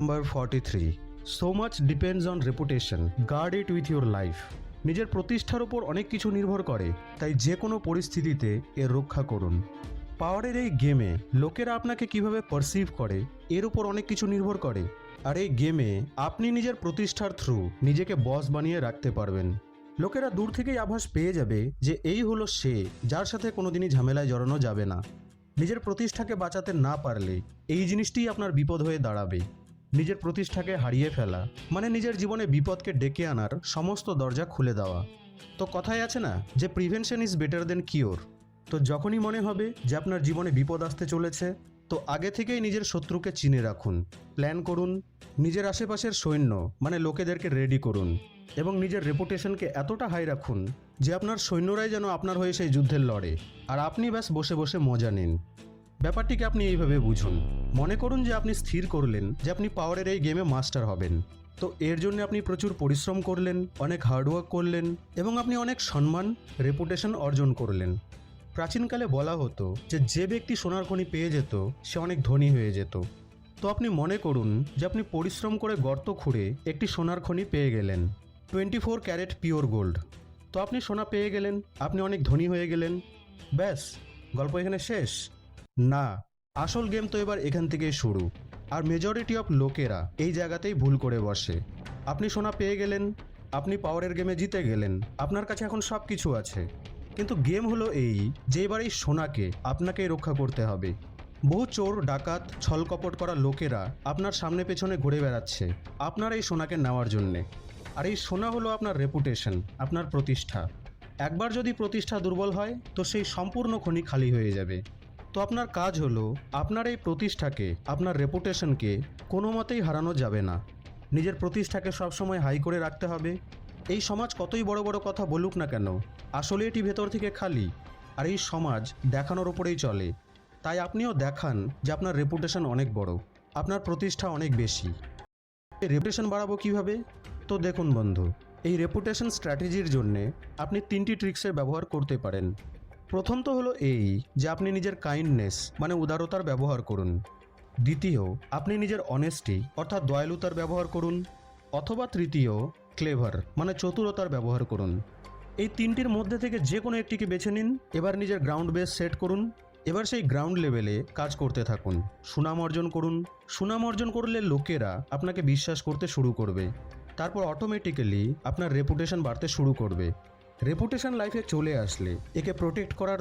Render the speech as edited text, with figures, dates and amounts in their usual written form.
Number 43. So much depends on reputation. Guard it with your life. নিজের প্রতিষ্ঠার উপর অনেক কিছু নির্ভর করে, তাই যে কোনো পরিস্থিতিতে এর রক্ষা করুন। পাওয়ারের এই গেমে লোকেরা আপনাকে কিভাবে পারসিভ করে এর উপর অনেক কিছু নির্ভর করে, আর এই গেমে আপনি নিজের প্রতিষ্ঠার থ্রু নিজেকে বস বানিয়ে রাখতে পারবেন। লোকেরা দূর থেকেই আভাস পেয়ে যাবে যে এই হলো সে, যার সাথে কোনোদিনই ঝামেলায় জড়ানো যাবে না। নিজের প্রতিষ্ঠাকে বাঁচাতে না পারলে এই জিনিসটিই আপনার বিপদ হয়ে দাঁড়াবে। নিজের প্রতিষ্ঠাকে হারিয়ে ফেলা মানে নিজের জীবনে বিপদকে ডেকে আনার সমস্ত দরজা খুলে দেওয়া। তো কথায় আছে না যে prevention is better then cure. তো যখনই মনে হবে যে আপনার জীবনে বিপদ আসতে চলেছে, তো আগে থেকেই নিজের শত্রুকে চিনে রাখুন, প্ল্যান করুন, নিজের আশেপাশের সৈন্য মানে লোকেদেরকে রেডি করুন এবং নিজের রেপুটেশনকে এতটা হাই রাখুন যে আপনার সৈন্যরাই যেন আপনার হয়ে সেই যুদ্ধের লড়ে, আর আপনি ব্যাস বসে বসে মজা নিন। ব্যাপারটিকে আপনি এইভাবে বুঝুন। মনে করুন যে আপনি স্থির করলেন যে আপনি পাওয়ারের এই গেমে মাস্টার হবেন। তো এর জন্য আপনি প্রচুর পরিশ্রম করলেন, অনেক হার্ডওয়ার্ক করলেন এবং আপনি অনেক সম্মান, রেপুটেশন অর্জন করলেন। প্রাচীনকালে বলা হতো যে যে ব্যক্তি সোনার খনি পেয়ে যেত সে অনেক ধনী হয়ে যেত। তো আপনি মনে করুন যে আপনি পরিশ্রম করে গর্ত খুঁড়ে একটি সোনার খনি পেয়ে গেলেন, 24 ক্যারেট পিওর গোল্ড। তো আপনি সোনা পেয়ে গেলেন, আপনি অনেক ধনী হয়ে গেলেন, ব্যাস গল্প এখানে শেষ? না, আসল গেম তো এবার এখান থেকেই শুরু। আর মেজরিটি অফ লোকেরা এই জায়গাতেই ভুল করে বসে। আপনি সোনা পেয়ে গেলেন, আপনি পাওয়ারের গেমে জিতে গেলেন, আপনার কাছে এখন সব কিছু আছে, কিন্তু গেম হলো এই যে এবার এই সোনাকে আপনাকেই রক্ষা করতে হবে। বহু চোর, ডাকাত, ছলকপট করা লোকেরা আপনার সামনে পেছনে ঘুরে বেড়াচ্ছে আপনার এই সোনাকে নেওয়ার জন্যে। আর এই সোনা হলো আপনার রেপুটেশন, আপনার প্রতিষ্ঠা। একবার যদি প্রতিষ্ঠা দুর্বল হয় তো সেই সম্পূর্ণ খনি খালি হয়ে যাবে। তো আপনার কাজ হলো আপনার এই প্রতিষ্ঠাকে, আপনার রেপুটেশনকে কোনো মতেই হারানো যাবে না। নিজের প্রতিষ্ঠাকে সবসময় হাই করে রাখতে হবে। এই সমাজ কতই বড় বড় কথা বলুক না কেন, আসলে এটি ভেতর থেকে খালি, আর এই সমাজ দেখানোর ওপরেই চলে। তাই আপনিও দেখান যে আপনার রেপুটেশন অনেক বড়, আপনার প্রতিষ্ঠা অনেক বেশি। এই রেপুটেশন বাড়াবো কীভাবে? তো দেখুন বন্ধু, এই রেপুটেশন স্ট্র্যাটেজির জন্যে আপনি 3টি ট্রিক্সের ব্যবহার করতে পারেন। প্রথম তো হলো এই যে আপনি নিজের কাইন্ডনেস মানে উদারতার ব্যবহার করুন। দ্বিতীয়, আপনি নিজের অনেস্টি অর্থাৎ দয়ালুতার ব্যবহার করুন। অথবা তৃতীয়, ক্লেভার মানে চতুরতার ব্যবহার করুন। এই 3টির মধ্যে থেকে যে কোনো একটিকে বেছে নিন। এবার নিজের গ্রাউন্ড বেস সেট করুন। এবার সেই গ্রাউন্ড লেভেলে কাজ করতে থাকুন, সুনাম অর্জন করুন। সুনাম অর্জন করলে লোকেরা আপনাকে বিশ্বাস করতে শুরু করবে। তারপর অটোমেটিক্যালি আপনার রেপুটেশন বাড়তে শুরু করবে। রেপুটেশন লাইফে চলে আসলে একে প্রোটেক্ট করার